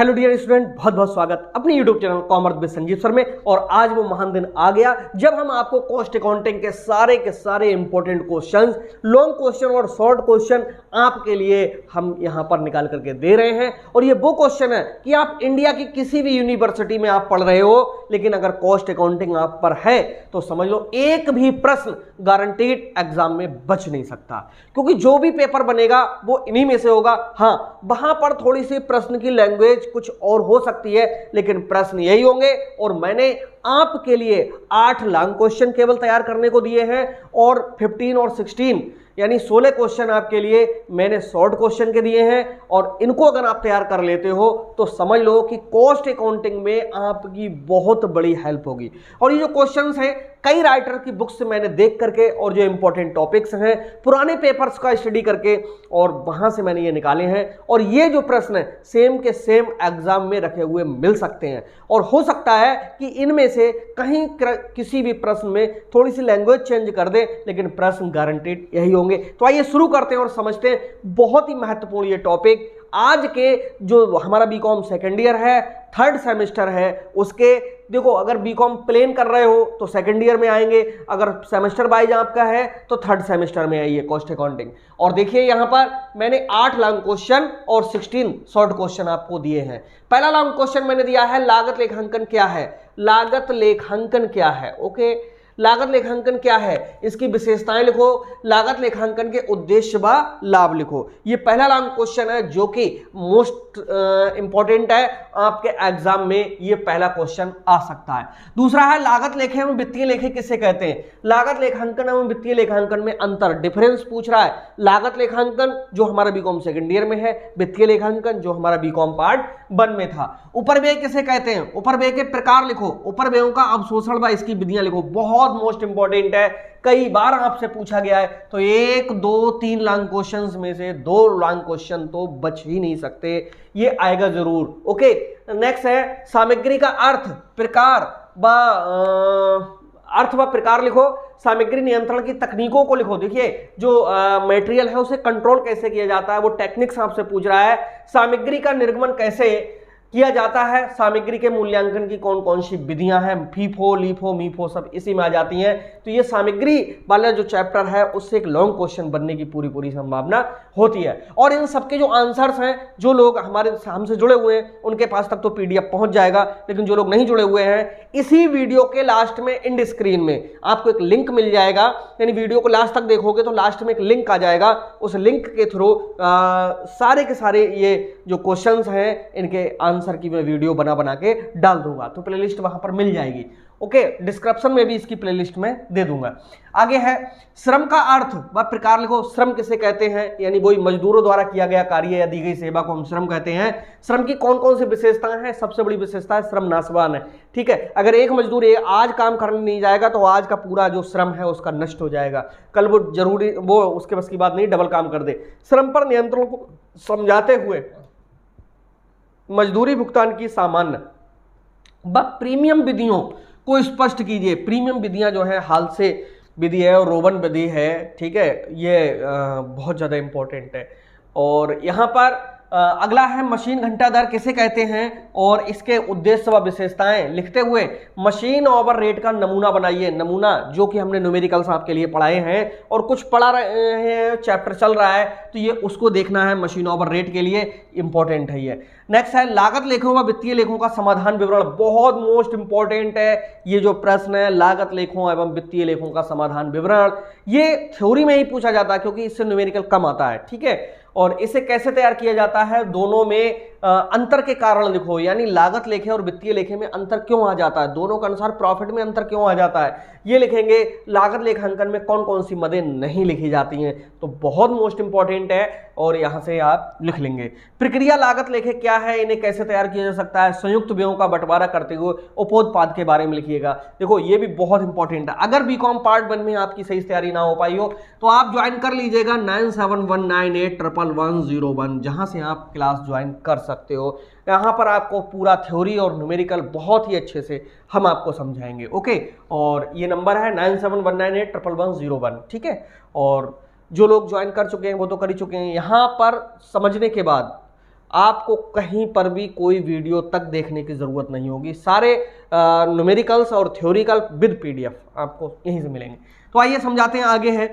Hello dear student, बहुत बहुत स्वागत अपनी YouTube channel commerce with Sanjeev sir में। और आज वो महान दिन आ गया जब हम आपको कॉस्ट अकाउंटिंग के सारे इंपॉर्टेंट क्वेश्चंस, लॉन्ग क्वेश्चन और शॉर्ट क्वेश्चन आपके लिए हम यहां पर निकाल करके दे रहे हैं। और ये वो क्वेश्चन है कि आप इंडिया की किसी भी यूनिवर्सिटी में आप पढ़ रहे हो, लेकिन अगर कॉस्ट अकाउंटिंग आप पर है तो समझ लो एक भी प्रश्न गारंटीड एग्जाम में बच नहीं सकता, क्योंकि जो भी पेपर बनेगा वो इन्हीं में से होगा। हाँ, वहां पर थोड़ी सी प्रश्न की लैंग्वेज कुछ और हो सकती है, लेकिन प्रश्न यही होंगे। और मैंने आपके लिए 8 लॉन्ग क्वेश्चन केवल तैयार करने को दिए हैं और 15 और 16 यानी 16 क्वेश्चन आपके लिए मैंने शॉर्ट क्वेश्चन के दिए हैं। और इनको अगर आप तैयार कर लेते हो तो समझ लो कि कॉस्ट अकाउंटिंग में आपकी बहुत बड़ी हेल्प होगी। और ये जो क्वेश्चंस हैं कई राइटर की बुक्स से मैंने देख करके और जो इंपॉर्टेंट टॉपिक्स हैं पुराने पेपर्स का स्टडी करके और वहां से मैंने ये निकाले हैं। और ये जो प्रश्न है सेम के सेम एग्जाम में रखे हुए मिल सकते हैं। और हो सकता है कि इनमें से कहीं किसी भी प्रश्न में थोड़ी सी लैंग्वेज चेंज कर दे, लेकिन प्रश्न गारंटीड यही होंगे। तो आइए शुरू करते हैं और समझते हैं बहुत ही महत्वपूर्ण ये टॉपिक। आज के जो हमारा बीकॉम सेकेंड ईयर है, थर्ड सेमेस्टर है, उसके देखो अगर बीकॉम प्लेन कर रहे हो तो सेकेंड ईयर में आएंगे, अगर सेमेस्टर वाइज आपका है तो थर्ड सेमेस्टर में आइए कॉस्ट अकाउंटिंग। और देखिए यहां पर मैंने 8 लॉन्ग क्वेश्चन और 16 शॉर्ट क्वेश्चन आपको दिए हैं। पहला लॉन्ग क्वेश्चन मैंने दिया है लागत लेखांकन क्या है। लागत लेखांकन क्या है? ओके, लागत लेखांकन क्या है, इसकी विशेषताएं लिखो, लागत लेखांकन के उद्देश्य व लाभ लिखो। ये पहला लॉन्ग क्वेश्चन है जो कि मोस्ट इंपॉर्टेंट है, आपके एग्जाम में ये पहला क्वेश्चन आ सकता है। दूसरा है लागत लेखे एवं वित्तीय लेखे किसे कहते हैं। लागत लेखांकन एवं वित्तीय लेखांकन में अंतर, डिफरेंस पूछ रहा है। लागत लेखांकन जो हमारा बीकॉम सेकंड ईयर में है, वित्तीय लेखांकन जो हमारा बीकॉम पार्ट 1 में था। उपरव्यय किसे कहते हैं, उपरव्यय के प्रकार लिखो, उपरव्ययों का अवशोषण व इसकी विधियां लिखो। बहुत मोस्ट इंपॉर्टेंट है, कई बार आपसे पूछा गया है। तो 1, 2, 3 लॉन्ग क्वेश्चंस में से 2 लॉन्ग क्वेश्चन तो बच ही नहीं सकते, ये आएगा जरूर। ओके, नेक्स्ट है सामग्री का अर्थ, प्रकार व अर्थ व प्रकार लिखो। सामग्री नियंत्रण की तकनीकों को लिखो। देखिए जो मटेरियल है उसे कंट्रोल कैसे किया जाता है, वो टेक्निक्स आपसे पूछ रहा है। सामग्री का निर्गमन कैसे किया जाता है, सामग्री के मूल्यांकन की कौन कौन सी विधियां हैं, फीफो लीफो मीफो सब इसी में आ जाती हैं। तो ये सामग्री वाला जो चैप्टर है उससे एक लॉन्ग क्वेश्चन बनने की पूरी संभावना होती है। और इन सबके जो आंसर्स हैं, जो लोग हमसे जुड़े हुए हैं उनके पास तक तो पीडीएफ पहुंच जाएगा, लेकिन जो लोग नहीं जुड़े हुए हैं इसी वीडियो के लास्ट में एंड स्क्रीन में आपको एक लिंक मिल जाएगा। यानी वीडियो को लास्ट तक देखोगे तो लास्ट में एक लिंक आ जाएगा, उस लिंक के थ्रू सारे के सारे ये जो क्वेश्चंस हैं इनके आंसर की मैं वीडियो बना के डाल दूंगा, तो प्लेलिस्ट वहां पर मिल जाएगी। ओके, डिस्क्रिप्शन में भी इसकी प्लेलिस्ट में दे दूंगा। आगे है श्रम का अर्थ व प्रकार लिखो। श्रम किसे कहते हैं, यानी वही मजदूरों द्वारा किया गया कार्य या दी गई सेवा को हम श्रम कहते हैं। श्रम की कौन कौन सी विशेषताएं हैं, सबसे बड़ी विशेषता है श्रम नाशवान है। ठीक है, अगर एक मजदूर आज काम करने नहीं जाएगा तो आज का पूरा जो श्रम है उसका नष्ट हो जाएगा, कल वो उसके बस की बात नहीं डबल काम कर दे। श्रम पर नियंत्रण को समझाते हुए मजदूरी भुगतान की सामान्य व प्रीमियम विधियों को स्पष्ट कीजिए। प्रीमियम विधियां जो है हाल से विधि है और रोबन विधि है, ठीक है, ये बहुत ज़्यादा इंपॉर्टेंट है। और यहाँ पर अगला है मशीन घंटा दर किसे कहते हैं और इसके उद्देश्य व विशेषताएं लिखते हुए मशीन ओवर रेट का नमूना बनाइए। नमूना जो कि हमने न्यूमेरिकल्स आपके लिए पढ़ाए हैं और कुछ पढ़ा रहे हैं, चैप्टर चल रहा है तो ये उसको देखना है, मशीन ओवर रेट के लिए इंपॉर्टेंट है ये। नेक्स्ट है लागत लेखों व वित्तीय लेखों का समाधान विवरण। बहुत मोस्ट इंपॉर्टेंट है ये जो प्रश्न है, लागत लेखों एवं वित्तीय लेखों का समाधान विवरण। ये थ्योरी में ही पूछा जाता है क्योंकि इससे न्यूमेरिकल कम आता है, ठीक है। और इसे कैसे तैयार किया जाता है, दोनों में अंतर के कारण लिखो, यानी लागत लेखे और वित्तीय लेखे में अंतर क्यों आ जाता है, दोनों के अनुसार प्रॉफिट में अंतर क्यों आ जाता है, ये लिखेंगे। लागत लेखांकन में कौन कौन सी मदें नहीं लिखी जाती हैं, तो बहुत मोस्ट इंपॉर्टेंट है और यहां से आप लिख लेंगे। प्रक्रिया लागत लेखे क्या है, इन्हें कैसे तैयार किया जा सकता है, संयुक्त व्ययों का बंटवारा करते हुए उपोत्पाद के बारे में लिखिएगा। देखो ये भी बहुत इंपॉर्टेंट है। अगर बीकॉम पार्ट 1 में आपकी सही तैयारी ना हो पाई हो तो आप ज्वाइन कर लीजिएगा 9719811101, जहां से आप क्लास ज्वाइन कर सकते हो। यहाँ पर आपको पूरा थ्योरी और न्यूमेरिकल बहुत ही अच्छे से हम आपको समझाएंगे। ओके, और ये नंबर है 9719811101, ठीक है। और जो लोग ज्वाइन कर चुके हैं वो तो कर ही चुके हैं। यहाँ पर समझने के बाद आपको कहीं पर भी कोई वीडियो तक देखने की ज़रूरत नहीं होगी। सारे न्यूमेरिकल्स और थ्योरिकल विद PDF आपको यहीं से मिलेंगे। तो आइए समझाते हैं, आगे है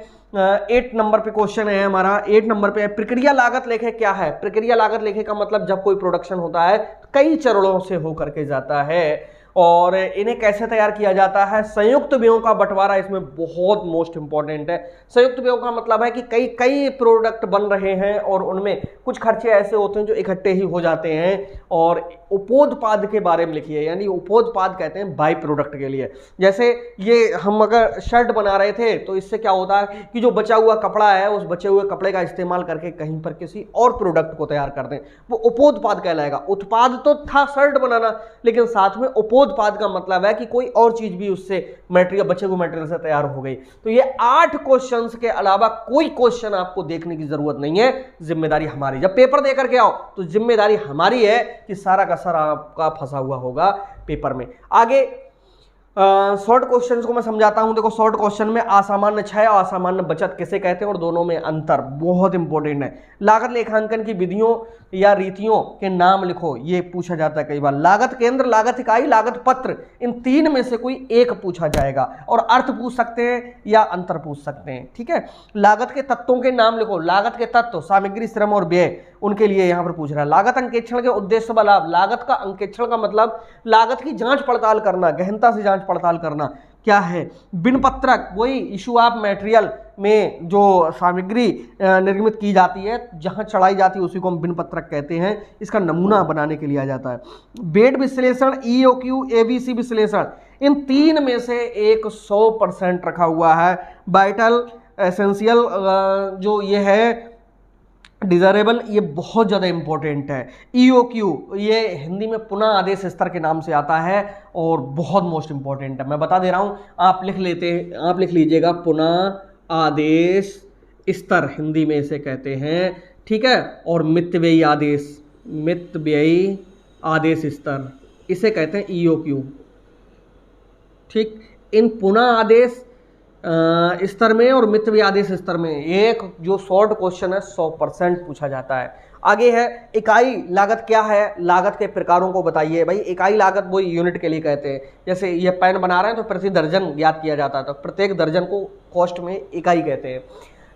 8 नंबर पे क्वेश्चन है हमारा। 8 नंबर पे है प्रक्रिया लागत लेखे क्या है। प्रक्रिया लागत लेखे का मतलब जब कोई प्रोडक्शन होता है कई चरणों से होकर के जाता है और इन्हें कैसे तैयार किया जाता है। संयुक्त व्ययों का बंटवारा इसमें बहुत मोस्ट इंपॉर्टेंट है। संयुक्त व्ययों का मतलब है कि कई प्रोडक्ट बन रहे हैं और उनमें कुछ खर्चे ऐसे होते हैं जो इकट्ठे ही हो जाते हैं। और उपोत्पाद के बारे में लिखिए, यानी उपोत्पाद कहते हैं बाई प्रोडक्ट के लिए। जैसे ये हम अगर शर्ट बना रहे थे तो इससे क्या होता है कि जो बचा हुआ कपड़ा है उस बचे हुए कपड़े का इस्तेमाल करके कहीं पर किसी और प्रोडक्ट को तैयार कर दें, वो उपोत्पाद कहलाएगा। उत्पाद तो था शर्ट बनाना, लेकिन साथ में उपोत्पाद का मतलब है कि कोई और चीज भी उससे मटेरियल, बचे हुए मटेरियल से तैयार हो गई। तो ये 8 क्वेश्चंस के अलावा कोई क्वेश्चन आपको देखने की जरूरत नहीं है। जिम्मेदारी हमारी, जब पेपर देकर के आओ तो जिम्मेदारी हमारी है कि सारा का सारा आपका फंसा हुआ होगा पेपर में। आगे शॉर्ट क्वेश्चंस को मैं समझाता हूं। देखो शॉर्ट क्वेश्चन में असामान्य क्षय और असामान्य बचत किसे कहते हैं और दोनों में अंतर बहुत इंपॉर्टेंट है। लागत लेखांकन की विधियों या रीतियों के नाम लिखो, ये पूछा जाता है कई बार। लागत केंद्र, लागत इकाई, लागत पत्र, इन 3 में से कोई एक पूछा जाएगा और अर्थ पूछ सकते हैं या अंतर पूछ सकते हैं, ठीक है। लागत के तत्वों के नाम लिखो। लागत के तत्व सामग्री, श्रम और व्यय, उनके लिए यहां पर पूछ रहा है। लागत अंकेक्षण के उद्देश्य व लाभ। लागत का अंकेक्षण का मतलब लागत की जांच पड़ताल करना, गहनता से जांच पड़ताल करना क्या है। बिनपत्रक, वही इशू ऑफ मटेरियल में जो सामग्री निर्मित की जाती है, जहां चढ़ाई जाती है उसी को हम बिनपत्रक कहते हैं। इसका नमूना बनाने के लिए आ जाता है। बेड विश्लेषण, EOQ, ABC विश्लेषण, इन 3 में से एक 100% रखा हुआ है। वाइटल, एसेंशियल, जो ये है डिजायरेबल, ये बहुत ज़्यादा इंपॉर्टेंट है। EOQ ये हिंदी में पुनः आदेश स्तर के नाम से आता है और बहुत मोस्ट इंपॉर्टेंट है। मैं बता दे रहा हूँ, आप लिख लीजिएगा पुनः आदेश स्तर, हिंदी में इसे कहते हैं, ठीक है। और मितव्ययी आदेश स्तर, इसे कहते हैं EOQ, ठीक। इन पुनः आदेश स्तर में और मितव्ययी आदेश स्तर में एक जो शॉर्ट क्वेश्चन है 100% पूछा जाता है। आगे है इकाई लागत क्या है। लागत के प्रकारों को बताइए। भाई इकाई लागत वो यूनिट के लिए कहते हैं। जैसे ये पेन बना रहे हैं तो प्रति दर्जन ज्ञात किया जाता है, तो प्रत्येक दर्जन को कॉस्ट में इकाई कहते हैं।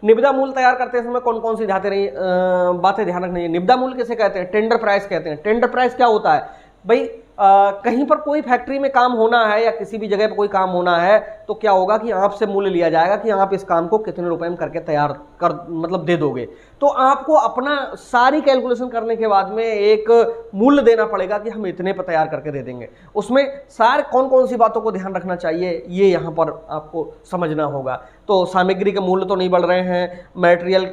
निविदा मूल्य तैयार करते समय कौन कौन सी बातें ध्यान रखनी है। निविदा मूल्य किसे कहते हैं? टेंडर प्राइस कहते हैं। टेंडर प्राइस क्या होता है भाई? कहीं पर कोई फैक्ट्री में काम होना है या किसी भी जगह पर कोई काम होना है तो क्या होगा कि आपसे मूल्य लिया जाएगा कि आप इस काम को कितने रुपए में करके तैयार कर मतलब दे दोगे। तो आपको अपना सारी कैलकुलेशन करने के बाद में एक मूल्य देना पड़ेगा कि हम इतने पर तैयार करके दे देंगे। उसमें सारे कौन कौन सी बातों को ध्यान रखना चाहिए ये यहाँ पर आपको समझना होगा। तो सामग्री के मूल्य तो नहीं बढ़ रहे हैं, मटेरियल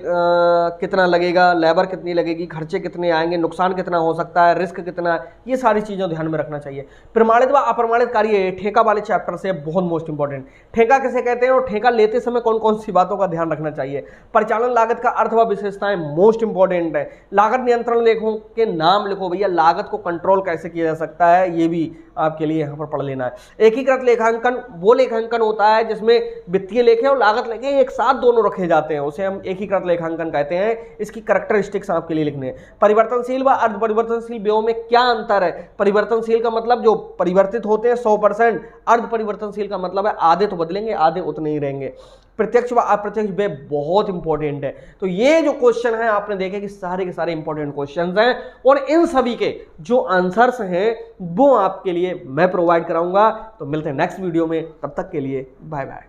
कितना लगेगा, लेबर कितनी लगेगी, खर्चे कितने आएंगे, नुकसान कितना हो सकता है, रिस्क कितना है, ये सारी चीज़ें ध्यान में रखना चाहिए। प्रमाणित व अप्रमाणित कार्य ठेका वाले चैप्टर से बहुत मोस्ट इंपॉर्टेंट। ठेका किसे कहते हैं और ठेका लेते समय कौन कौन सी बातों का ध्यान रखना चाहिए। परिचालन लागत का अर्थ व विशेषताएं मोस्ट इंपॉर्टेंट है। लागत नियंत्रण लेखों के नाम लिखो भैया, लागत को कंट्रोल कैसे किया जा सकता है ये भी आपके लिए यहाँ पर पढ़ लेना है। एकीकृत लेखांकन वो लेखांकन होता है जिसमें वित्तीय लेखे और लागत लेखे एक साथ दोनों रखे जाते हैं, उसे हम एकीकृत लेखांकन कहते हैं। इसकी कैरेक्टरिस्टिक्स आपके लिए लिखने हैं। परिवर्तनशील व अर्ध परिवर्तनशील व्ययों में क्या अंतर है? परिवर्तनशील का मतलब जो परिवर्तित होते हैं 100%, अर्ध परिवर्तनशील का मतलब है आधे तो बदलेंगे आधे उतने ही रहेंगे। प्रत्यक्ष व अप्रत्यक्ष व्यय बहुत इंपॉर्टेंट है। तो ये जो क्वेश्चन है आपने देखे कि सारे के सारे इंपॉर्टेंट क्वेश्चंस हैं और इन सभी के जो आंसर्स हैं वो आपके लिए मैं प्रोवाइड कराऊंगा। तो मिलते हैं नेक्स्ट वीडियो में, तब तक के लिए बाय बाय।